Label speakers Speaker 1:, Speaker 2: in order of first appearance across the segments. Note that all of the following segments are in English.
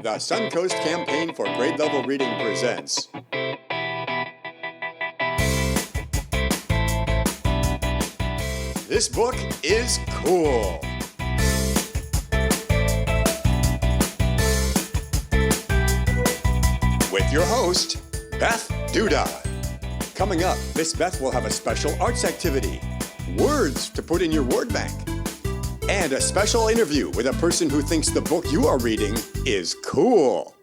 Speaker 1: The Suncoast Campaign for Grade Level Reading presents This Book is Cool. With your host, Beth Duda. Coming up, Miss Beth will have a special arts activity, words to put in your word bank, and a special interview with a person who thinks the book you are reading is cool.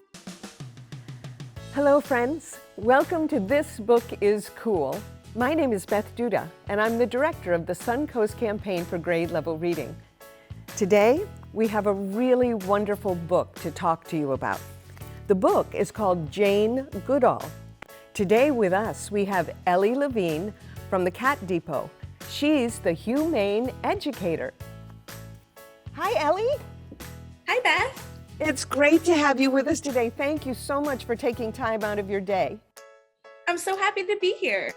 Speaker 2: Hello, friends. Welcome to This Book is Cool. My name is Beth Duda, and I'm the director of the Suncoast Campaign for Grade Level Reading. Today, we have a really wonderful book to talk to you about. The book is called Jane Goodall. Today with us, we have Ellie Levine from the Cat Depot. She's the Humane Educator. Hi, Ellie.
Speaker 3: Hi, Beth.
Speaker 2: It's great to have you with us today. Thank you so much for taking time out of your day.
Speaker 3: I'm so happy to be here.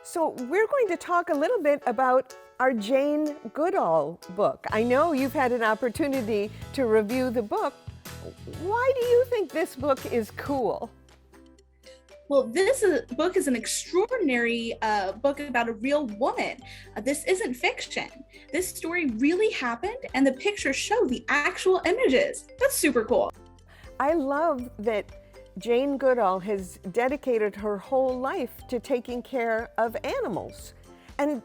Speaker 2: So we're going to talk a little bit about our Jane Goodall book. I know you've had an opportunity to review the book. Why do you think this book is cool?
Speaker 3: Well, this book is an extraordinary book about a real woman. This isn't fiction. This story really happened, and the pictures show the actual images. That's super cool.
Speaker 2: I love that Jane Goodall has dedicated her whole life to taking care of animals. And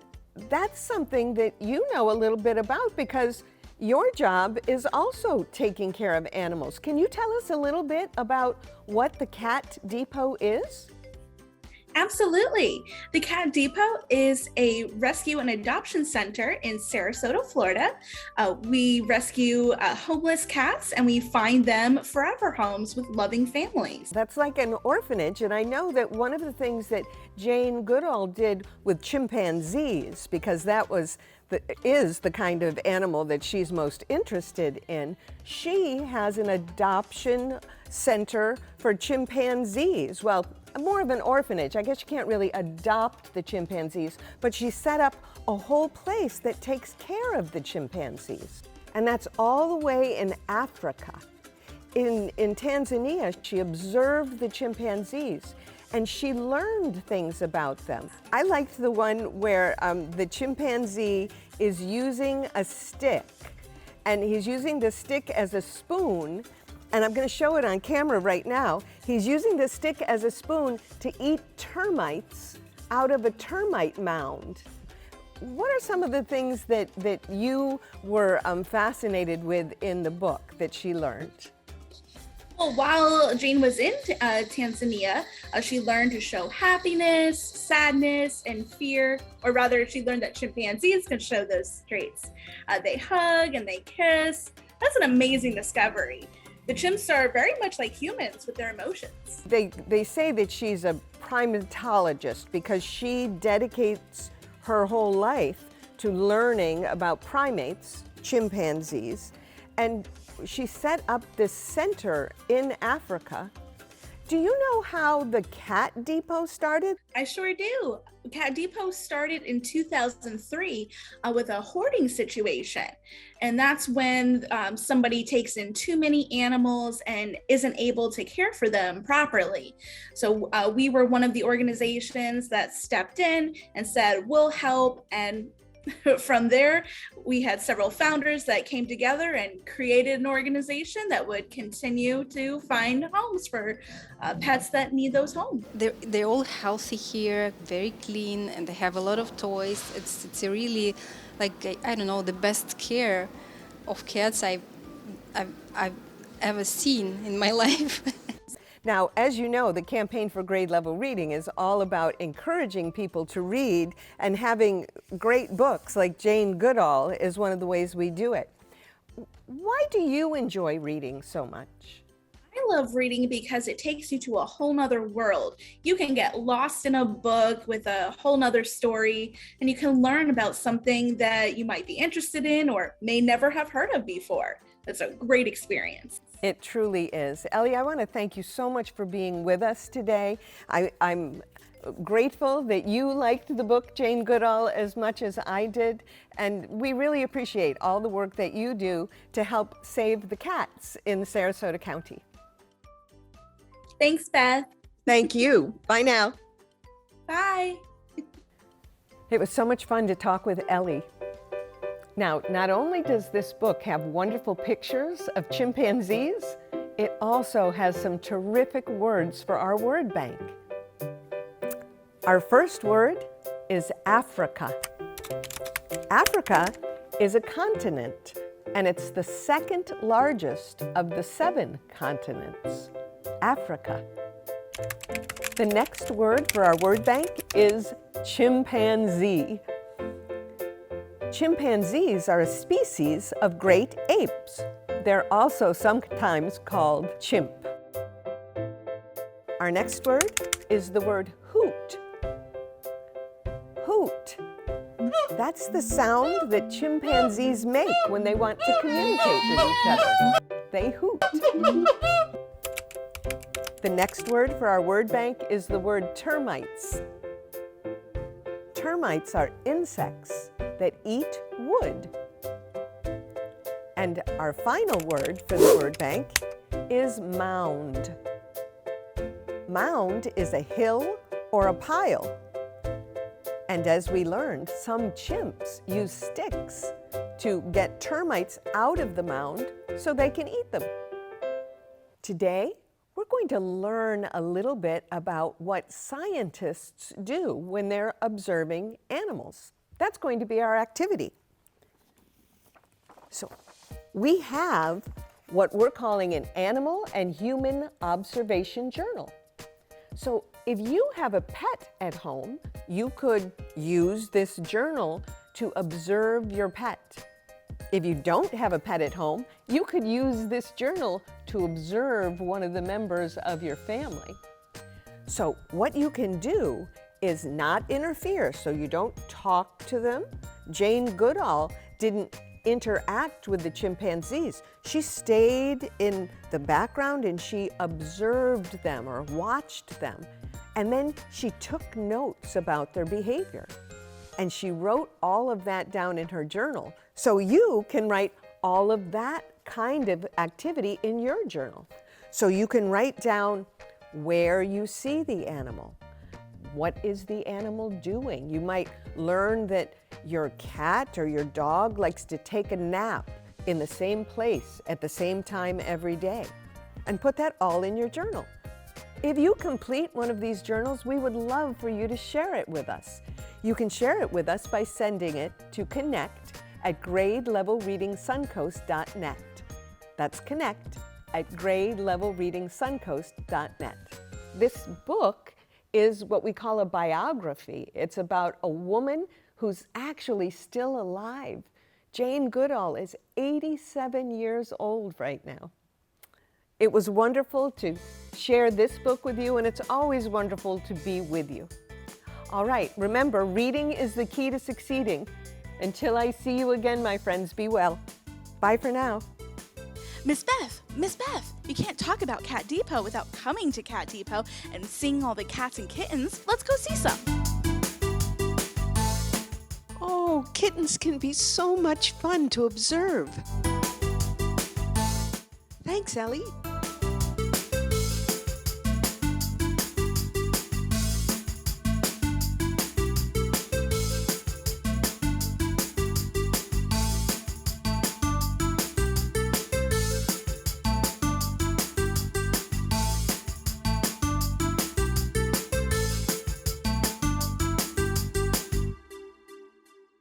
Speaker 2: that's something that you know a little bit about because your job is also taking care of animals. Can you tell us a little bit about what the Cat Depot is?
Speaker 3: Absolutely. The Cat Depot is a rescue and adoption center in Sarasota, Florida. We rescue homeless cats and we find them forever homes with loving families.
Speaker 2: That's like an orphanage, and I know that one of the things that Jane Goodall did with chimpanzees, because that is the kind of animal that she's most interested in, she has an adoption center for chimpanzees. Well, more of an orphanage. I guess you can't really adopt the chimpanzees, but she set up a whole place that takes care of the chimpanzees. And that's all the way in Africa. In Tanzania, she observed the chimpanzees and she learned things about them. I liked the one where the chimpanzee is using a stick, and he's using the stick as a spoon, and I'm going to show it on camera right now. He's using the stick as a spoon to eat termites out of a termite mound. What are some of the things that you were fascinated with in the book that she learned?
Speaker 3: Well, while Jane was in Tanzania, she learned to show happiness, sadness, and fear, or rather, she learned that chimpanzees can show those traits. They hug and they kiss. That's an amazing discovery. The chimps are very much like humans with their emotions.
Speaker 2: They say that she's a primatologist because she dedicates her whole life to learning about primates, chimpanzees, and she set up this center in Africa. Do you know how the Cat Depot started?
Speaker 3: I sure do. Cat Depot started in 2003 with a hoarding situation. And that's when somebody takes in too many animals and isn't able to care for them properly. So we were one of the organizations that stepped in and said, we'll help. And from there, we had several founders that came together and created an organization that would continue to find homes for pets that need those homes.
Speaker 4: They're all healthy here, very clean, and they have a lot of toys. It's a really, I don't know, the best care of cats I've ever seen in my life.
Speaker 2: Now, as you know, the Campaign for Grade Level Reading is all about encouraging people to read, and having great books like Jane Goodall is one of the ways we do it. Why do you enjoy reading so much?
Speaker 3: I love reading because it takes you to a whole nother world. You can get lost in a book with a whole nother story, and you can learn about something that you might be interested in or may never have heard of before. It's a great experience.
Speaker 2: It truly is. Ellie, I want to thank you so much for being with us today. I'm grateful that you liked the book Jane Goodall as much as I did, and we really appreciate all the work that you do to help save the cats in Sarasota County.
Speaker 3: Thanks, Beth.
Speaker 2: Thank you. Bye now.
Speaker 3: Bye.
Speaker 2: It was so much fun to talk with Ellie. Now, not only does this book have wonderful pictures of chimpanzees, it also has some terrific words for our word bank. Our first word is Africa. Africa is a continent, and it's the second largest of the 7 continents. Africa. The next word for our word bank is chimpanzee. Chimpanzees are a species of great apes. They're also sometimes called chimp. Our next word is the word hoot. Hoot. That's the sound that chimpanzees make when they want to communicate with each other. They hoot. The next word for our word bank is the word termites. Termites are insects that eat wood. And our final word for the word bank is mound. Mound is a hill or a pile. And as we learned, some chimps use sticks to get termites out of the mound so they can eat them. Today, we're going to learn a little bit about what scientists do when they're observing animals. That's going to be our activity. So, we have what we're calling an animal and human observation journal. So if you have a pet at home, you could use this journal to observe your pet. If you don't have a pet at home, you could use this journal to observe one of the members of your family. So what you can do is not interfere, so you don't talk to them. Jane Goodall didn't interact with the chimpanzees. She stayed in the background and she observed them or watched them. And then she took notes about their behavior. And she wrote all of that down in her journal. So you can write all of that kind of activity in your journal. So you can write down where you see the animal. What is the animal doing? You might learn that your cat or your dog likes to take a nap in the same place at the same time every day, and put that all in your journal. If you complete one of these journals, we would love for you to share it with us. You can share it with us by sending it to connect@grade-level-reading-suncoast.net. That's connect@grade-level-reading-suncoast.net. This book is what we call a biography. It's about a woman who's actually still alive. Jane Goodall is 87 years old right now. It was wonderful to share this book with you, and it's always wonderful to be with you. All right, remember, reading is the key to succeeding. Until I see you again, my friends, be well. Bye for now.
Speaker 5: Miss Beth, you can't talk about Cat Depot without coming to Cat Depot and seeing all the cats and kittens. Let's go see some.
Speaker 6: Oh, kittens can be so much fun to observe. Thanks, Ellie.